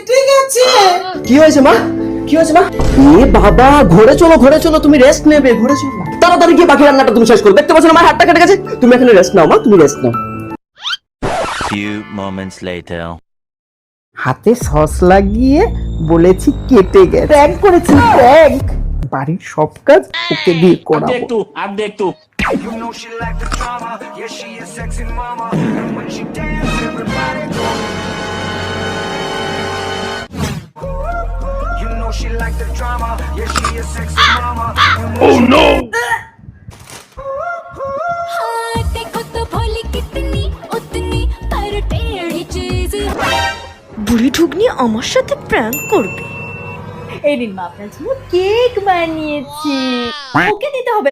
কেটে গেছে। কি হয়েছে মা? কি হয়েছে মা? এ বাবা, ঘরে চলো ঘরে চলো, তুমি রেস্ট নেবে, ঘরে চলো তাড়াতাড়ি গিয়ে বাকি রান্নাটা তুমি শেষ করো। দেখতে পাচ্ছ না মায়ের হাতটা কেটে গেছে? তুমি এখানে রেস্ট নাও মা, তুমি রেস্ট নাও। Few moments later. হাতে সস লাগিয়ে বলেছি কেটে গেছে, প্র্যাঙ্ক করেছি প্র্যাঙ্ক। বাড়ির সব কাজ ওকে দিয়ে করাবো। You know she like the drama, yeah she a sexy mama. And when she dance, everybody go. You know she like the drama, yeah she a sexy mama. Oh no! हाँ देखो तो भोली कितनी उतनी पर टेढ़ी चीज বুড়ি ঢুকনি আমার সাথে প্র্যাঙ্ক করবে। এই নিন মা, আপনার জন্য কেক বানিয়েছি, ওকে দিতে হবে।